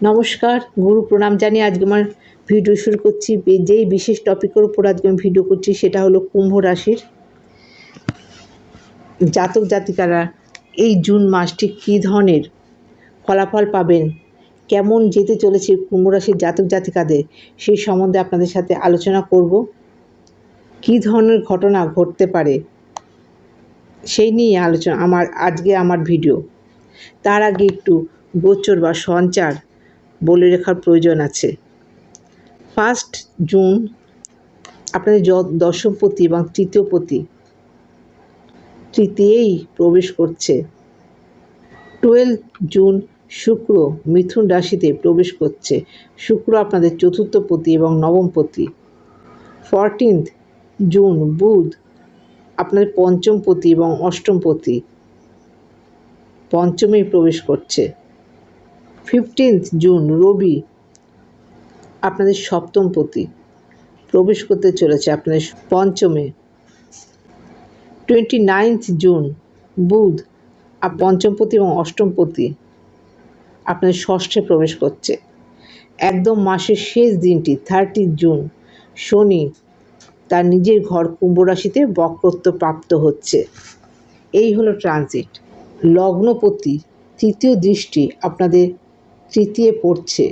নমস্কার, গুরু প্রণাম জানিয়ে আজকে আমার ভিডিও শুরু করছি। যেই বিশেষ টপিকের উপর আজকে আমি ভিডিও করছি সেটা হলো কুম্ভ রাশির জাতক জাতিকারা এই জুন মাসটি কী ধরনের ফলাফল পাবেন, কেমন যেতে চলেছে কুম্ভ রাশির জাতক জাতিকাদের, সেই সম্বন্ধে আপনাদের সাথে আলোচনা করব। কী ধরনের ঘটনা ঘটতে পারে সেই নিয়ে আলোচনা আমার ভিডিও। তার আগে একটু গোচর বা সঞ্চার বলে রাখার প্রয়োজন আছে। 1 জুন আপনাদের দশমপতি এবং তৃতীয়পতি তৃতীয়েই প্রবেশ করছে। 12 জুন শুক্র মিথুন রাশিতে প্রবেশ করছে। শুক্র আপনাদের চতুর্থপতি এবং নবমপতি। 14 জুন বুধ আপনাদের পঞ্চমপতি এবং অষ্টমপতি পঞ্চমেই প্রবেশ করছে। 15 জুন রবি আপনাদের সপ্তমপতি প্রবেশ করতে চলেছে আপনাদের পঞ্চমে। 29 জুন বুধ পঞ্চমপতি এবং অষ্টমপতি আপনাদের ষষ্ঠে প্রবেশ করছে। একদম মাসের শেষ দিনটি 30 জুন শনি তার নিজের ঘর কুম্ভ রাশিতে বক্রত্ব প্রাপ্ত হচ্ছে। এই হলো ট্রানজিট। লগ্নপতি তৃতীয় দৃষ্টি আপনাদের তৃতীয় পড়ছে।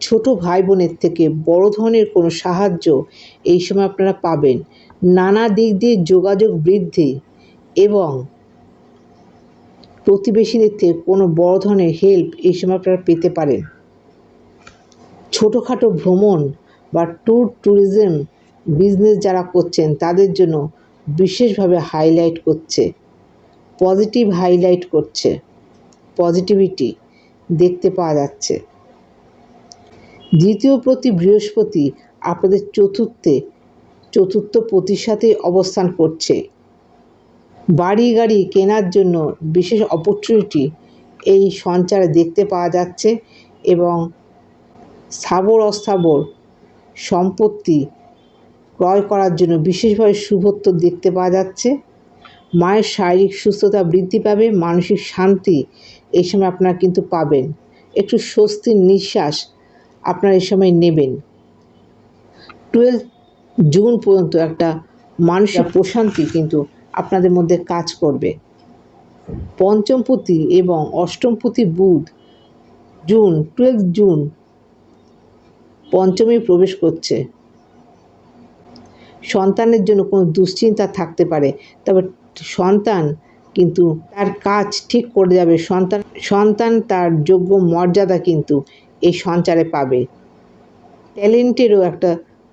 ছোট ভাই বোনের থেকে বড় ধরনের কোনো সাহায্য এই সময় আপনারা পাবেন। নানা দিক দিয়ে যোগাযোগ বৃদ্ধি এবং প্রতিবেশীদের থেকে কোনো বড় ধরনের হেল্প এই সময় আপনারা পেতে পারেন। ছোটোখাটো ভ্রমণ বা ট্যুরিজম বিজনেস যারা করছেন তাদের জন্য বিশেষভাবে হাইলাইট করছে, পজিটিভিটি দেখতে পাওয়া যাচ্ছে। দ্বিতীয় প্রতি বৃহস্পতি আপনাদের চতুর্থ পতির সাথে অবস্থান করছে। বাড়ি গাড়ি কেনার জন্য বিশেষ অপরচুনিটি এই সঞ্চারে দেখতে পাওয়া যাচ্ছে এবং স্থাবর অস্থাবর সম্পত্তি ক্রয় করার জন্য বিশেষভাবে শুভত্ব দেখতে পাওয়া যাচ্ছে। মায়ের শারীরিক সুস্থতা বৃদ্ধি পাবে, মানসিক শান্তি এই সময় আপনারা কিন্তু পাবেন। একটু স্বস্তির নিঃশ্বাস আপনারা এই সময় নেবেন। 12 জুন পর্যন্ত একটা মানসিক প্রশান্তি কিন্তু আপনাদের মধ্যে কাজ করবে। পঞ্চমপতি এবং অষ্টমপতি বুধ 12 জুন পঞ্চমে প্রবেশ করছে। সন্তানের জন্য কোনো দুশ্চিন্তা থাকতে পারে, তবে সন্তান কিন্তু তার কাজ ঠিক করে যাবে। সন্তান তার যোগ্য মর্যাদা কিন্তু এই সঞ্চারে পাবে। ট্যালেন্টেরও একটা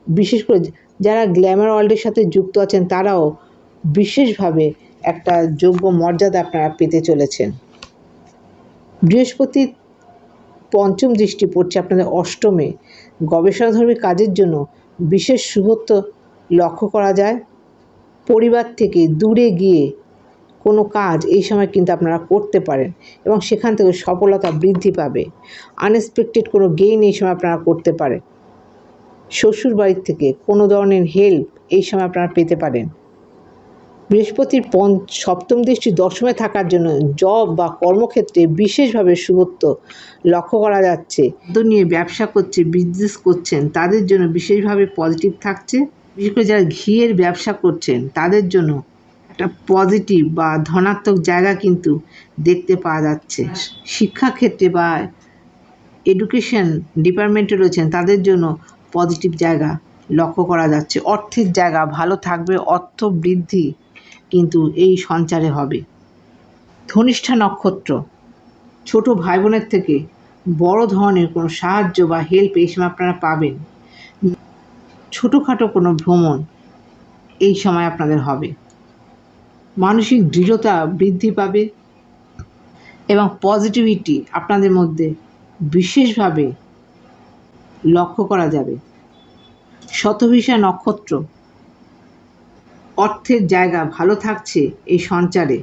বিশেষ করে যারা গ্ল্যামার ওয়ার্ল্ডের সাথে যুক্ত আছেন তারাও বিশেষভাবে একটা যোগ্য মর্যাদা আপনারা পেতে চলেছেন। বৃহস্পতির পঞ্চম দৃষ্টি পড়ছে আপনাদের অষ্টমে। গবেষণাধর্মী কাজের জন্য বিশেষ শুভত্ব লক্ষ্য করা যায়। পরিবার থেকে দূরে গিয়ে কোনো কাজ এই সময় কিন্তু আপনারা করতে পারেন এবং সেখান থেকে সফলতা বৃদ্ধি পাবে। আনএক্সপেক্টেড কোনো গেইন এই সময় আপনারা করতে পারেন। শ্বশুর বাড়ির থেকে কোনো ধরনের হেল্প এই সময় আপনারা পেতে পারেন। বৃহস্পতির সপ্তম দৃষ্টি দশমে থাকার জন্য জব বা কর্মক্ষেত্রে বিশেষভাবে শুভত্ব লক্ষ্য করা যাচ্ছে। নিয়ে ব্যবসা বিজনেস করছেন তাদের জন্য বিশেষভাবে পজিটিভ থাকছে। বিশেষ করে যারা ঘিয়ের ব্যবসা করছেন তাদের জন্য একটা পজিটিভ বা ধনাত্মক জায়গা কিন্তু দেখতে পাওয়া যাচ্ছে। শিক্ষাক্ষেত্রে বা এডুকেশন ডিপার্টমেন্টে রয়েছেন তাদের জন্য পজিটিভ জায়গা লক্ষ্য করা যাচ্ছে। অর্থের জায়গা ভালো থাকবে, অর্থ বৃদ্ধি কিন্তু এই সঞ্চারে হবে। ধনিষ্ঠা নক্ষত্র ছোট ভাই বোনের থেকে বড় ধরনের কোনো সাহায্য বা হেল্প এই সময় আপনারা পাবেন। ছোটোখাটো কোনো ভ্রমণ এই সময় আপনাদের হবে। মানসিক দৃঢ়তা বৃদ্ধি পাবে এবং পজিটিভিটি আপনাদের মধ্যে বিশেষভাবে লক্ষ্য করা যাবে। শতভিষা নক্ষত্র অর্থের জায়গা ভালো থাকছে এই সঞ্চারে,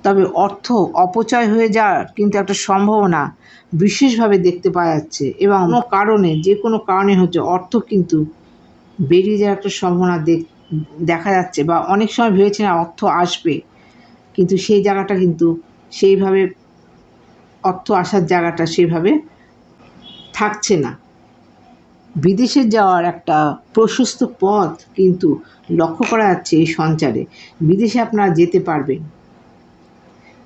তবে অর্থ অপচয় হয়ে যাওয়ার কিন্তু একটা সম্ভাবনা বিশেষভাবে দেখতে পাওয়া যাচ্ছে এবং যে কোনো কারণে হচ্ছে অর্থ কিন্তু বেরিয়ে যাওয়ার একটা সম্ভাবনা দেখা যাচ্ছে। বা অনেক সময় ভেবেছেন অর্থ আসবে, কিন্তু সেই জায়গাটা কিন্তু সেইভাবে অর্থ আসার জায়গাটা সেইভাবে থাকছে না। বিদেশে যাওয়ার একটা প্রশস্ত পথ কিন্তু লক্ষ্য করা যাচ্ছে এই সঞ্চারে। বিদেশে আপনারা যেতে পারবেন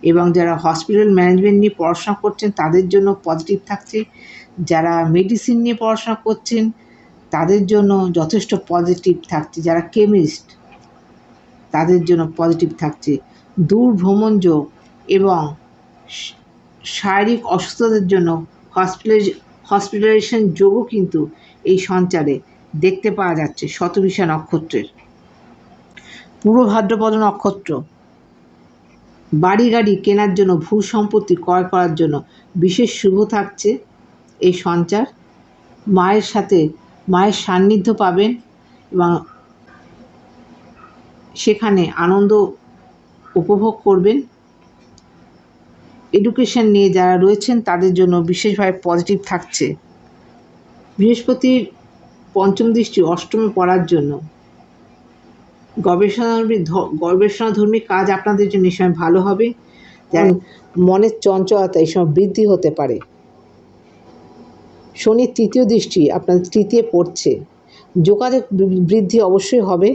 এবং যারা হসপিটাল ম্যানেজমেন্ট নিয়ে পড়াশোনা করছেন তাদের জন্য পজিটিভ থাকছে। যারা মেডিসিন নিয়ে পড়াশোনা করছেন তাদের জন্য যথেষ্ট পজিটিভ থাকছে। যারা কেমিস্ট তাদের জন্য পজিটিভ থাকছে। দূর ভ্রমণ যোগ এবং শারীরিক অসুস্থতার জন্য হসপিটালাইজেশন যোগও কিন্তু এই সঞ্চারে দেখতে পাওয়া যাচ্ছে শতভিষা নক্ষত্রের। পূর্ব ভাদ্রপদ নক্ষত্র বাড়ি গাড়ি কেনার জন্য, ভূ সম্পত্তি ক্রয় করার জন্য বিশেষ শুভ থাকছে এই সঞ্চার। মায়ের সান্নিধ্য পাবেন এবং সেখানে আনন্দ উপভোগ করবেন। এডুকেশন নিয়ে যারা রয়েছেন তাদের জন্য বিশেষভাবে পজিটিভ থাকছে। বৃহস্পতির পঞ্চম দৃষ্টি অষ্টমে পড়ার জন্য গবেষণাধর্মী কাজ আপনাদের জন্য এই সময় ভালো হবে। যেমন মনের চঞ্চলতা এই সময় বৃদ্ধি হতে পারে। শনির তৃতীয় দৃষ্টি আপনাদের তৃতীয় পড়ছে, যোগাযোগ বৃদ্ধি অবশ্যই হবে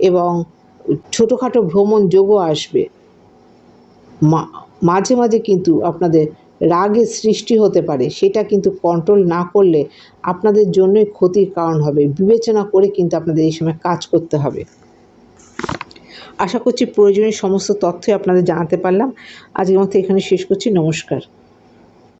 এবং ছোটোখাটো ভ্রমণ যোগও আসবে। মাঝে মাঝে কিন্তু আপনাদের রাগের সৃষ্টি হতে পারে, সেটা কিন্তু কন্ট্রোল না করলে আপনাদের জন্যই ক্ষতির কারণ হবে। বিবেচনা করে কিন্তু আপনাদের এই সময় কাজ করতে হবে। আশা করছি প্রয়োজনীয় সমস্ত তথ্যই আপনাদের জানাতে পারলাম। আজকের মতো এখানে শেষ করছি। নমস্কার।